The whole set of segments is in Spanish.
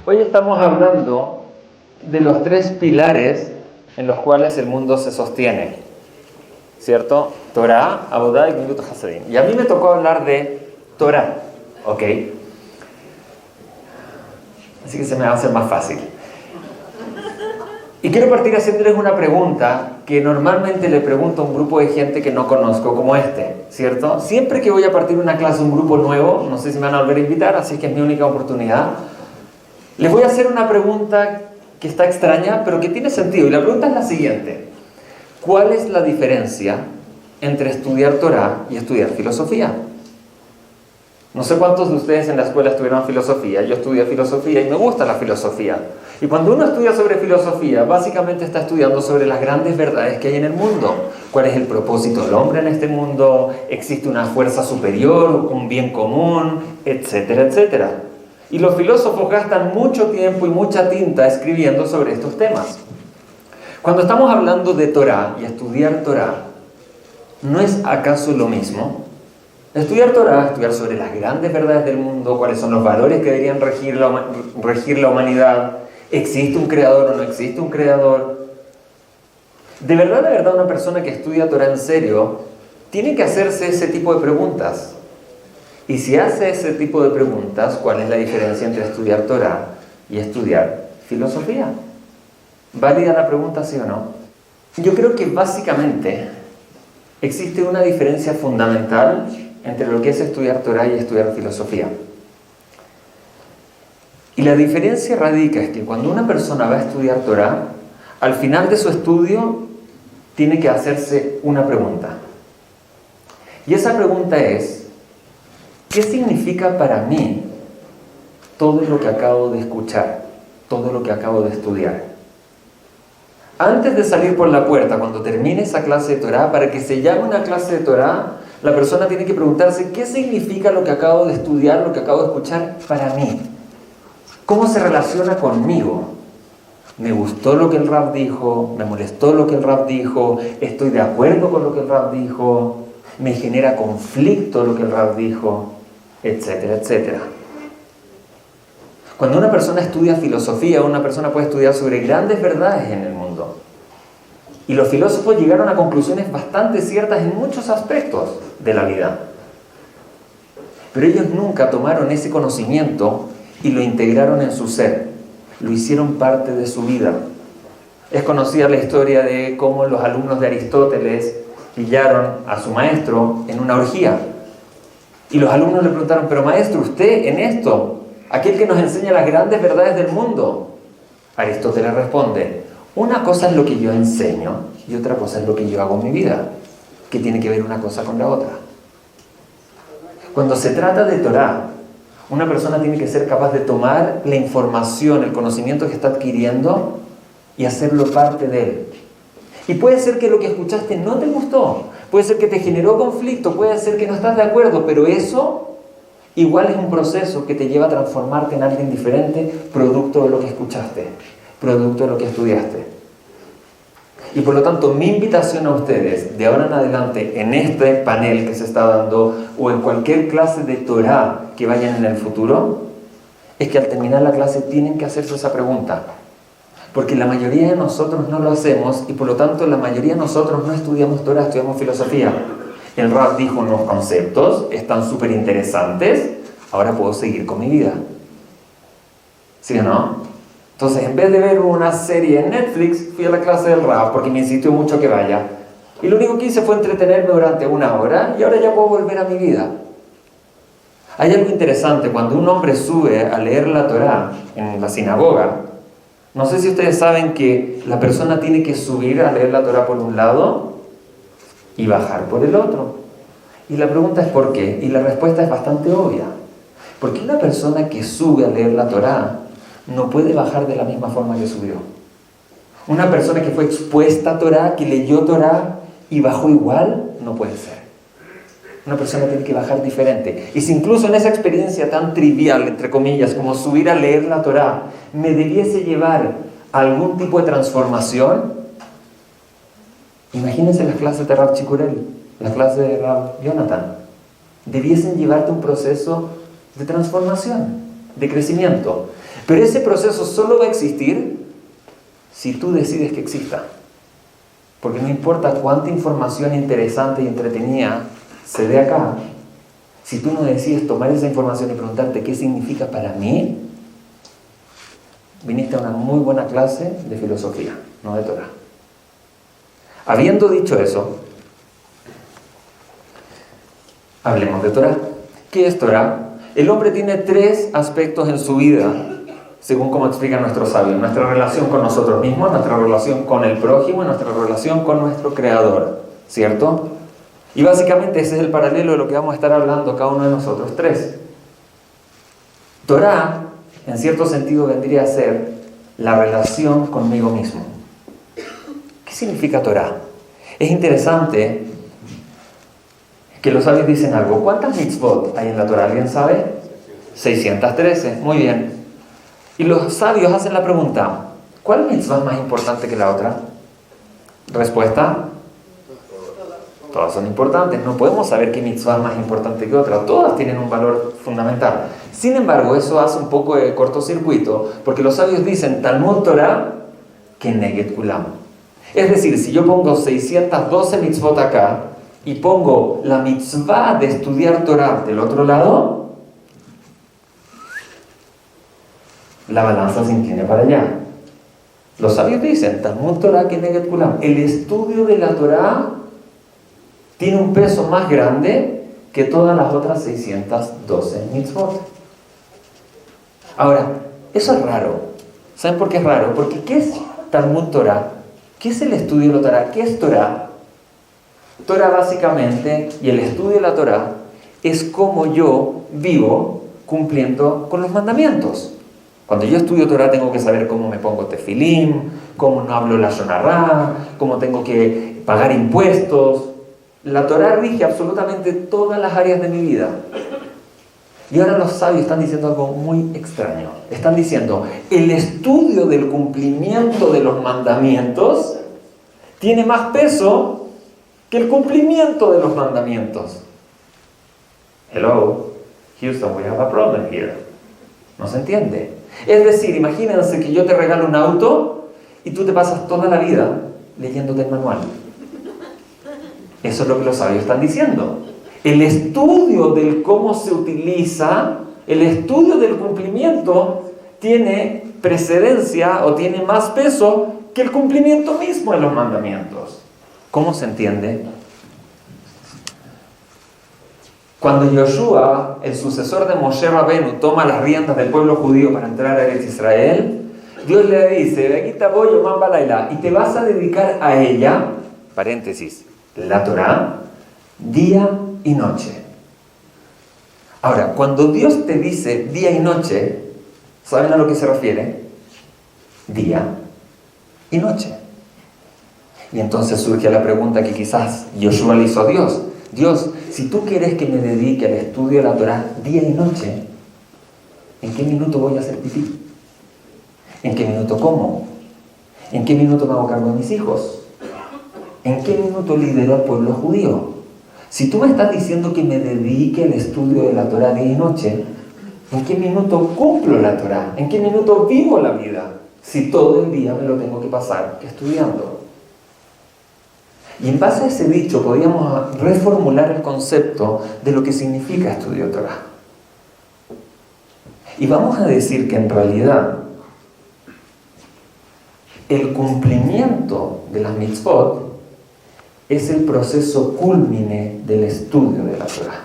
Hoy estamos hablando de los 3 pilares en los cuales el mundo se sostiene, ¿cierto? Torah, Avodah y Gemilut Hasadim. Y a mí me tocó hablar de Torah, ¿ok? Así que se me va a hacer más fácil. Y quiero partir haciéndoles una pregunta que normalmente le pregunto a un grupo de gente que no conozco como este, ¿cierto? Siempre que voy a partir una clase a un grupo nuevo, no sé si me van a volver a invitar, así que es mi única oportunidad, les voy a hacer una pregunta que está extraña, pero que tiene sentido. Y la pregunta es la siguiente. ¿Cuál es la diferencia entre estudiar Torah y estudiar filosofía? No sé cuántos de ustedes en la escuela estudiaron filosofía. Yo estudié filosofía y me gusta la filosofía. Y cuando uno estudia sobre filosofía, básicamente está estudiando sobre las grandes verdades que hay en el mundo. ¿Cuál es el propósito del hombre en este mundo? ¿Existe una fuerza superior, un bien común? Etcétera, etcétera. Y los filósofos gastan mucho tiempo y mucha tinta escribiendo sobre estos temas. Cuando estamos hablando de Torah y estudiar Torah, ¿no es acaso lo mismo? Estudiar Torah, estudiar sobre las grandes verdades del mundo, cuáles son los valores que deberían regir la humanidad, ¿existe un creador o no existe un creador? De verdad, una persona que estudia Torah en serio tiene que hacerse ese tipo de preguntas. Y si hace ese tipo de preguntas, ¿cuál es la diferencia entre estudiar Torah y estudiar filosofía? ¿Válida la pregunta, sí o no? Yo creo que básicamente existe una diferencia fundamental entre lo que es estudiar Torah y estudiar filosofía. Y la diferencia radica en que cuando una persona va a estudiar Torah, al final de su estudio tiene que hacerse una pregunta. Y esa pregunta es: ¿qué significa para mí todo lo que acabo de escuchar, todo lo que acabo de estudiar? Antes de salir por la puerta, cuando termine esa clase de Torah, para que se llame una clase de Torah, la persona tiene que preguntarse: ¿qué significa lo que acabo de estudiar, lo que acabo de escuchar para mí? ¿Cómo se relaciona conmigo? ¿Me gustó lo que el Rab dijo? ¿Me molestó lo que el Rab dijo? ¿Estoy de acuerdo con lo que el Rab dijo? ¿Me genera conflicto lo que el Rab dijo? Etcétera, etcétera. Cuando una persona estudia filosofía, una persona puede estudiar sobre grandes verdades en el mundo. Y los filósofos llegaron a conclusiones bastante ciertas en muchos aspectos de la vida. Pero ellos nunca tomaron ese conocimiento y lo integraron en su ser. Lo hicieron parte de su vida. Es conocida la historia de cómo los alumnos de Aristóteles pillaron a su maestro en una orgía. Y los alumnos le preguntaron: pero maestro, usted en esto, aquel que nos enseña las grandes verdades del mundo. Aristóteles responde: una cosa es lo que yo enseño y otra cosa es lo que yo hago en mi vida. ¿Qué tiene que ver una cosa con la otra? Cuando se trata de Torah, una persona tiene que ser capaz de tomar la información, el conocimiento que está adquiriendo y hacerlo parte de él. Y puede ser que lo que escuchaste no te gustó, puede ser que te generó conflicto, puede ser que no estás de acuerdo, pero eso igual es un proceso que te lleva a transformarte en alguien diferente, producto de lo que escuchaste, producto de lo que estudiaste. Y por lo tanto, mi invitación a ustedes, de ahora en adelante, en este panel que se está dando, o en cualquier clase de Torah que vayan en el futuro, es que al terminar la clase tienen que hacerse esa pregunta. Porque la mayoría de nosotros no lo hacemos y por lo tanto la mayoría de nosotros no estudiamos Torah, estudiamos filosofía. El Rab dijo unos conceptos, están súper interesantes, ahora puedo seguir con mi vida. ¿Sí o no? Entonces, en vez de ver una serie en Netflix, fui a la clase del Rab porque me insistió mucho que vaya. Y lo único que hice fue entretenerme durante 1 hora y ahora ya puedo volver a mi vida. Hay algo interesante, cuando un hombre sube a leer la Torah en la sinagoga, no sé si ustedes saben que la persona tiene que subir a leer la Torah por un lado y bajar por el otro. Y la pregunta es ¿por qué? Y la respuesta es bastante obvia. Porque una persona que sube a leer la Torah no puede bajar de la misma forma que subió. Una persona que fue expuesta a Torah, que leyó Torah y bajó igual, no puede ser. Una persona tiene que bajar diferente. Y si incluso en esa experiencia tan trivial, entre comillas, como subir a leer la Torah, me debiese llevar a algún tipo de transformación, imagínense las clases de Rav Chikurel, las clases de Rav Jonathan. Debiesen llevarte un proceso de transformación, de crecimiento. Pero ese proceso solo va a existir si tú decides que exista. Porque no importa cuánta información interesante y entretenida se dé acá, si tú no decides tomar esa información y preguntarte qué significa para mí, viniste a una muy buena clase de filosofía, no de Torah. Habiendo dicho eso, hablemos de Torah. ¿Qué es Torah? El hombre tiene 3 aspectos en su vida, según como explican nuestros sabios: nuestra relación con nosotros mismos, nuestra relación con el prójimo y nuestra relación con nuestro Creador, ¿cierto? Y básicamente ese es el paralelo de lo que vamos a estar hablando cada uno de nosotros 3. Torah, en cierto sentido, vendría a ser la relación conmigo mismo. ¿Qué significa Torah? Es interesante que los sabios dicen algo. ¿Cuántas mitzvot hay en la Torah? ¿Alguien sabe? 613. Muy bien. Y los sabios hacen la pregunta: ¿cuál mitzvah es más importante que la otra? Respuesta: todas son importantes. No podemos saber qué mitzvah es más importante que otra. Todas tienen un valor fundamental. Sin embargo, eso hace un poco de cortocircuito, porque los sabios dicen Talmud Torah keneged kulam. Es decir, si yo pongo 612 mitzvot acá y pongo la mitzvah de estudiar Torah del otro lado, la balanza se inclina para allá. Los sabios dicen Talmud Torah keneged kulam. El estudio de la Torah tiene un peso más grande que todas las otras 612 mitzvot. Ahora, eso es raro. ¿Saben por qué es raro? Porque ¿qué es Talmud Torah? ¿Qué es el estudio de la Torah? ¿Qué es Torah? Torah básicamente, y el estudio de la Torah, es cómo yo vivo cumpliendo con los mandamientos. Cuando yo estudio Torah tengo que saber cómo me pongo tefilim, cómo no hablo lashon hará, cómo tengo que pagar impuestos. La Torah rige absolutamente todas las áreas de mi vida. Y ahora los sabios están diciendo algo muy extraño. Están diciendo, el estudio del cumplimiento de los mandamientos tiene más peso que el cumplimiento de los mandamientos. Hello, Houston, we have a problem here. No se entiende. Es decir, imagínense que yo te regalo un auto y tú te pasas toda la vida leyéndote el manual. Eso es lo que los sabios están diciendo. El estudio del cómo se utiliza, el estudio del cumplimiento tiene precedencia o tiene más peso que el cumplimiento mismo de los mandamientos. ¿Cómo se entiende? Cuando Yoshua, el sucesor de Moshe Rabenu, toma las riendas del pueblo judío para entrar a Eretz Israel, Dios le dice, Vegita Boyo Mambalaila, y te vas a dedicar a ella, paréntesis, la Torah, día y noche. Ahora, cuando Dios te dice día y noche, ¿saben a lo que se refiere? Día y noche. Y entonces surge la pregunta que quizás Yoshua le hizo a Dios. Dios, si tú quieres que me dedique al estudio de la Torah día y noche, ¿en qué minuto voy a hacer pipí? ¿En qué minuto como? ¿En qué minuto me hago cargo de mis hijos? ¿En qué minuto lidero al pueblo judío? Si tú me estás diciendo que me dedique al estudio de la Torah día y noche, ¿en qué minuto cumplo la Torah? ¿En qué minuto vivo la vida? Si todo el día me lo tengo que pasar estudiando. Y en base a ese dicho podríamos reformular el concepto de lo que significa estudio Torah. Y vamos a decir que en realidad el cumplimiento de las mitzvot es el proceso cúlmine del estudio de la Torah.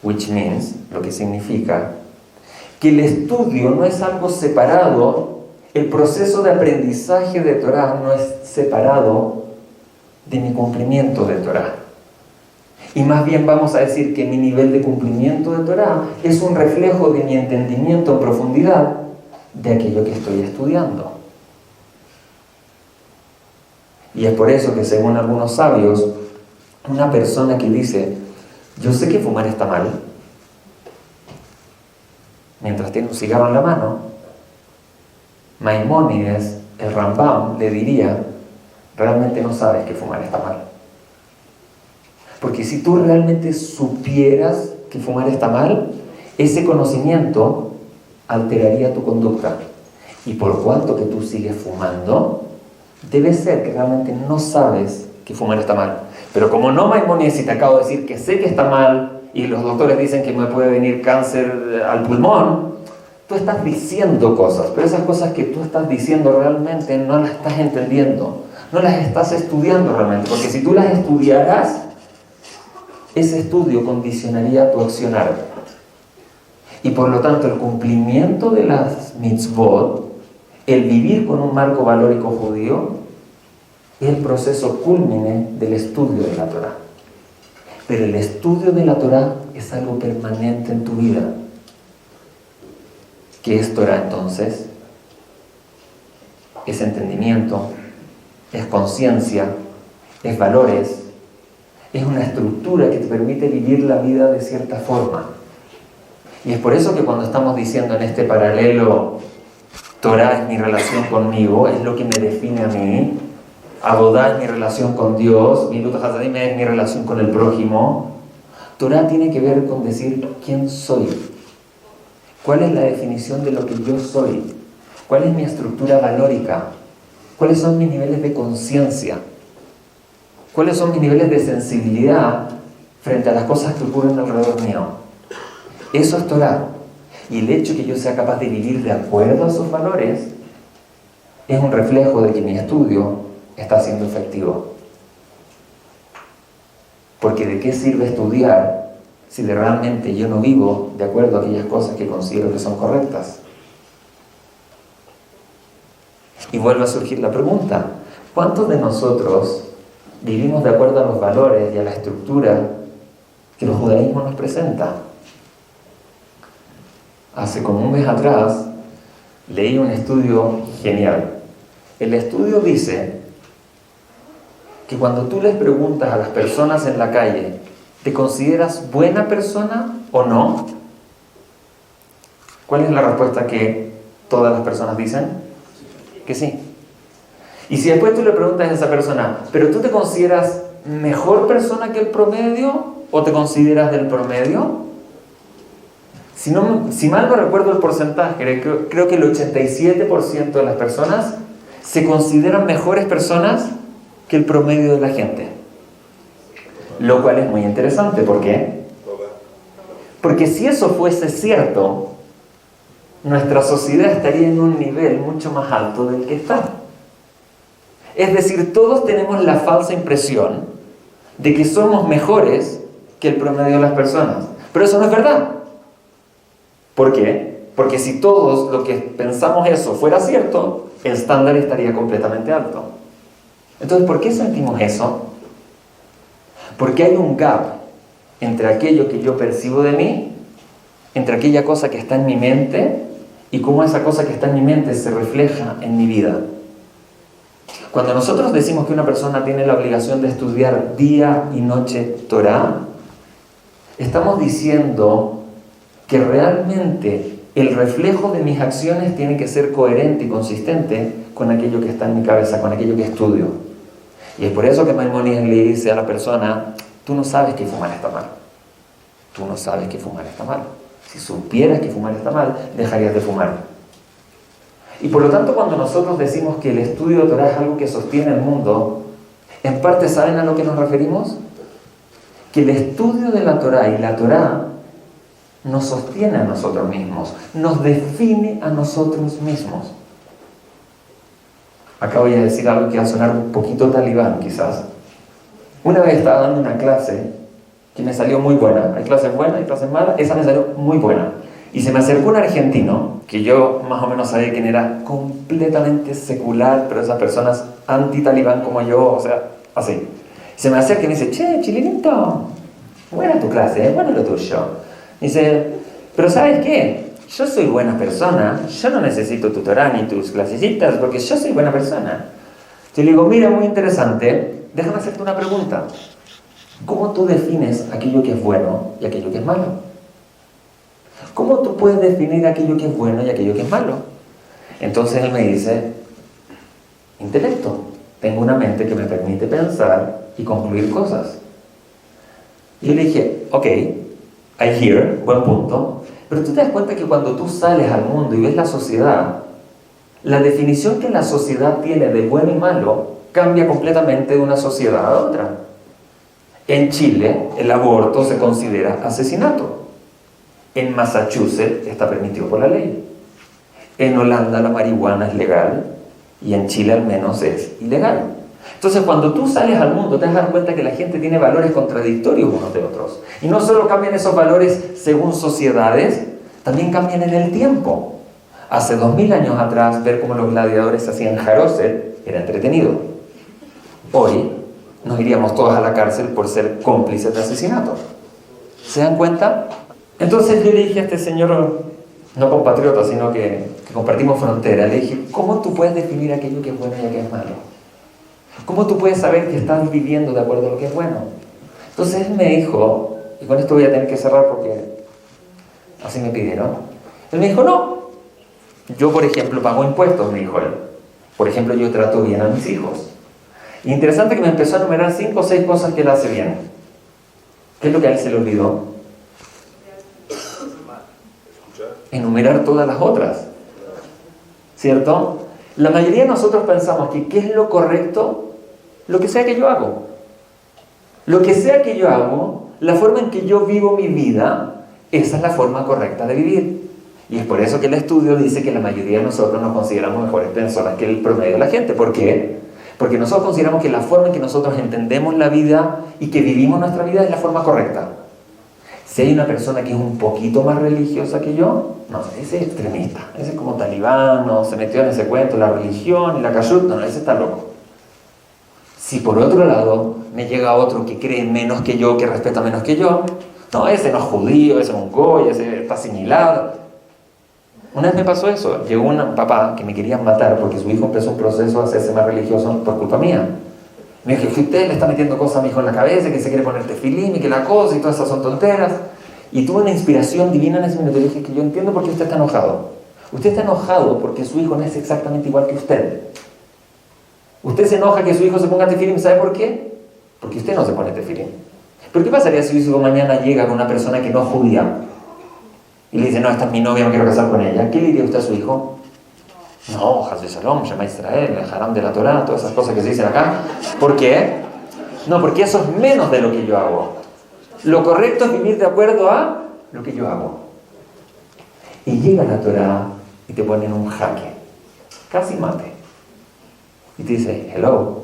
Which means, lo que significa, que el estudio no es algo separado, el proceso de aprendizaje de Torah no es separado de mi cumplimiento de Torah. Y más bien vamos a decir que mi nivel de cumplimiento de Torah es un reflejo de mi entendimiento en profundidad de aquello que estoy estudiando. Y es por eso que, según algunos sabios, una persona que dice, yo sé que fumar está mal, mientras tiene un cigarro en la mano, Maimónides, el Rambam, le diría, realmente no sabes que fumar está mal. Porque si tú realmente supieras que fumar está mal, ese conocimiento alteraría tu conducta. Y por cuanto que tú sigues fumando, debe ser que realmente no sabes que fumar está mal. Pero como no, Maimónides, si te acabo de decir que sé que está mal y los doctores dicen que me puede venir cáncer al pulmón, tú estás diciendo cosas, pero esas cosas que tú estás diciendo realmente no las estás entendiendo, no las estás estudiando realmente, porque si tú las estudiaras, ese estudio condicionaría tu accionar. Y por lo tanto, el cumplimiento de las mitzvot, el vivir con un marco valórico judío, es el proceso cúlmine del estudio de la Torá. Pero el estudio de la Torá es algo permanente en tu vida. ¿Qué es Torá entonces? Es entendimiento, es conciencia, es valores, es una estructura que te permite vivir la vida de cierta forma. Y es por eso que cuando estamos diciendo en este paralelo, Torá es mi relación conmigo, es lo que me define a mí, Abodá es mi relación con Dios, Milut Hasadim es mi relación con el prójimo. Torá tiene que ver con decir quién soy, cuál es la definición de lo que yo soy, cuál es mi estructura valórica, cuáles son mis niveles de conciencia, cuáles son mis niveles de sensibilidad frente a las cosas que ocurren alrededor mío. Eso es Torá. Y el hecho que yo sea capaz de vivir de acuerdo a esos valores es un reflejo de que mi estudio está siendo efectivo. Porque ¿de qué sirve estudiar si realmente yo no vivo de acuerdo a aquellas cosas que considero que son correctas? Y vuelve a surgir la pregunta: ¿cuántos de nosotros vivimos de acuerdo a los valores y a la estructura que el judaísmo nos presenta? Hace como un mes atrás leí un estudio genial. El estudio dice que cuando tú les preguntas a las personas en la calle, ¿te consideras buena persona o no? ¿Cuál es la respuesta que todas las personas dicen? Que sí. Y si después tú le preguntas a esa persona, ¿pero tú te consideras mejor persona que el promedio o te consideras del promedio? Si mal no recuerdo el porcentaje, creo que el 87% de las personas se consideran mejores personas que el promedio de la gente. Lo cual es muy interesante. ¿Por qué? Porque si eso fuese cierto, nuestra sociedad estaría en un nivel mucho más alto del que está. Es decir, todos tenemos la falsa impresión de que somos mejores que el promedio de las personas. Pero eso no es verdad. ¿Por qué? Porque si todos lo que pensamos eso fuera cierto, el estándar estaría completamente alto. Entonces, ¿por qué sentimos eso? Porque hay un gap entre aquello que yo percibo de mí, entre aquella cosa que está en mi mente y cómo esa cosa que está en mi mente se refleja en mi vida. Cuando nosotros decimos que una persona tiene la obligación de estudiar día y noche Torá, estamos diciendo que realmente el reflejo de mis acciones tiene que ser coherente y consistente con aquello que está en mi cabeza, con aquello que estudio. Y es por eso que Maimónides le dice a la persona: tú no sabes que fumar está mal. Tú no sabes que fumar está mal. Si supieras que fumar está mal, dejarías de fumar. Y por lo tanto, cuando nosotros decimos que el estudio de Torá es algo que sostiene el mundo, en parte, ¿saben a lo que nos referimos? Que el estudio de la Torá y la Torá nos sostiene a nosotros mismos, nos define a nosotros mismos. Acá voy a decir algo que va a sonar un poquito talibán, quizás. Una vez estaba dando una clase que me salió muy buena. Hay clases buenas, hay clases malas. Esa me salió muy buena. Y se me acercó un argentino, que yo más o menos sabía quién era, completamente secular, pero esas personas anti-talibán como yo, o sea, así. Se me acerca y me dice: che, chilenito, buena tu clase, bueno lo tuyo. Dice: pero ¿sabes qué? Yo soy buena persona, yo no necesito tu Torá ni tus clasecitas, porque yo soy buena persona. Yo le digo: mira, muy interesante, déjame hacerte una pregunta. ¿Cómo tú defines aquello que es bueno y aquello que es malo? ¿Cómo tú puedes definir aquello que es bueno y aquello que es malo? Entonces él me dice: intelecto. Tengo una mente que me permite pensar y concluir cosas. Y yo le dije: ok, I hear, buen punto. Pero tú te das cuenta que cuando tú sales al mundo y ves la sociedad, la definición que la sociedad tiene de bueno y malo cambia completamente de una sociedad a otra. En Chile, el aborto se considera asesinato. En Massachusetts está permitido por la ley. En Holanda la marihuana es legal y en Chile al menos es ilegal. Entonces, cuando tú sales al mundo, te vas a dar cuenta que la gente tiene valores contradictorios unos de otros. Y no solo cambian esos valores según sociedades, también cambian en el tiempo. Hace 2000 años atrás, ver cómo los gladiadores hacían jaroset era entretenido. Hoy nos iríamos todos a la cárcel por ser cómplices de asesinato. ¿Se dan cuenta? Entonces yo le dije a este señor, no compatriota, sino que compartimos frontera, le dije, ¿cómo tú puedes definir aquello que es bueno y aquello que es malo? ¿Cómo tú puedes saber que estás viviendo de acuerdo a lo que es bueno? Entonces él me dijo, y con esto voy a tener que cerrar porque así me pidieron. Él me dijo, no, yo por ejemplo pago impuestos, me dijo él. Por ejemplo, yo trato bien a mis hijos. Y interesante que me empezó a enumerar 5 o 6 cosas que él hace bien. ¿Qué es lo que a él se le olvidó? Enumerar todas las otras. ¿Cierto? La mayoría de nosotros pensamos que ¿qué es lo correcto? Lo que sea que yo hago. Lo que sea que yo hago, la forma en que yo vivo mi vida, esa es la forma correcta de vivir. Y es por eso que el estudio dice que la mayoría de nosotros nos consideramos mejores personas que el promedio de la gente. ¿Por qué? Porque nosotros consideramos que la forma en que nosotros entendemos la vida y que vivimos nuestra vida es la forma correcta. Si hay una persona que es un poquito más religiosa que yo, no, ese es extremista. Ese es como talibano, se metió en ese cuento, la religión y la kashrut, no, ese está loco. Si por otro lado me llega otro que cree menos que yo, que respeta menos que yo, no, ese no es judío, ese es un goy, ese está asimilado. Una vez me pasó eso, llegó un papá que me querían matar porque su hijo empezó un proceso a hacerse más religioso por culpa mía. Me dijo que usted le está metiendo cosas a mi hijo en la cabeza, que se quiere poner tefilín y que la cosa y todas esas son tonteras. Y tuve una inspiración divina en ese minuto. Le dije que yo entiendo por qué usted está enojado. Usted está enojado porque su hijo no es exactamente igual que usted. Usted se enoja que su hijo se ponga tefilín, ¿sabe por qué? Porque usted no se pone tefilín. ¿Pero qué pasaría si su hijo mañana llega con una persona que no es judía y le dice, no, esta es mi novia, me quiero casar con ella? ¿Qué le diría usted a su hijo? No, Haz de Shalom, Shema Israel, el Haram de la Torah, todas esas cosas que se dicen acá. ¿Por qué? No, porque eso es menos de lo que yo hago. Lo correcto es vivir de acuerdo a lo que yo hago. Y llega la Torah y te ponen un jaque, casi mate. Y te dice, hello,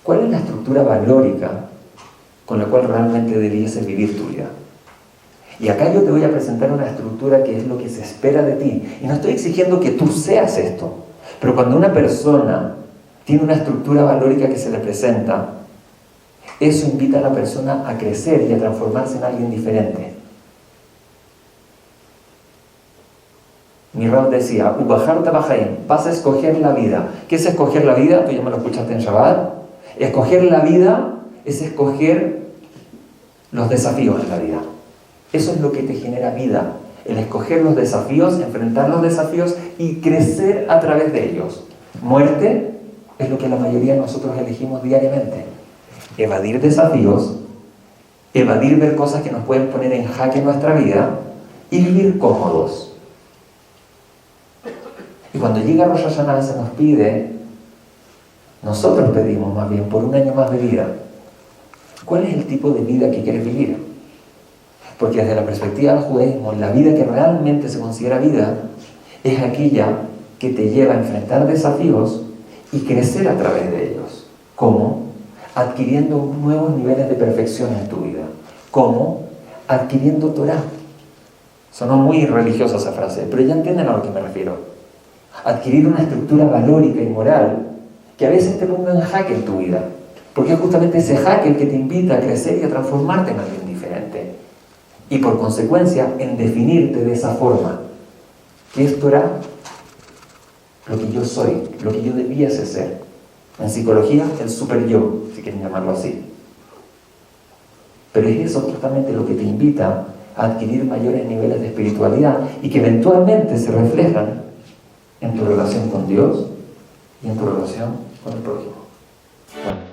¿cuál es la estructura valórica con la cual realmente debieses vivir tu vida? Y acá yo te voy a presentar una estructura que es lo que se espera de ti. Y no estoy exigiendo que tú seas esto. Pero cuando una persona tiene una estructura valórica que se le presenta, eso invita a la persona a crecer y a transformarse en alguien diferente. Mi Rab decía, Ubajar Tabajaim, vas a escoger la vida. ¿Qué es escoger la vida? Tú ya me lo escuchaste en Shabbat. Escoger la vida es escoger los desafíos en la vida. Eso es lo que te genera vida, el escoger los desafíos, enfrentar los desafíos y crecer a través de ellos. Muerte es lo que la mayoría de nosotros elegimos diariamente. Evadir desafíos, evadir ver cosas que nos pueden poner en jaque nuestra vida y vivir cómodos. Y cuando llega Rosh Hashanah se nos pide, nosotros pedimos más bien por un año más de vida. ¿Cuál es el tipo de vida que quieres vivir? Porque desde la perspectiva del judaísmo, la vida que realmente se considera vida es aquella que te lleva a enfrentar desafíos y crecer a través de ellos. ¿Cómo? Adquiriendo nuevos niveles de perfección en tu vida. ¿Cómo? Adquiriendo Torah. Sonó muy religiosa esa frase, pero ya entienden a lo que me refiero. Adquirir una estructura valórica y moral que a veces te ponga en jaque en tu vida. Porque es justamente ese jaque el que te invita a crecer y a transformarte en alguien diferente. Y por consecuencia, en definirte de esa forma. ¿Qué es Torah? Lo que yo soy, lo que yo debiese ser. En psicología, el super yo, si quieren llamarlo así. Pero es eso justamente lo que te invita a adquirir mayores niveles de espiritualidad y que eventualmente se reflejan en tu relación con Dios y en tu relación con el prójimo. Bueno.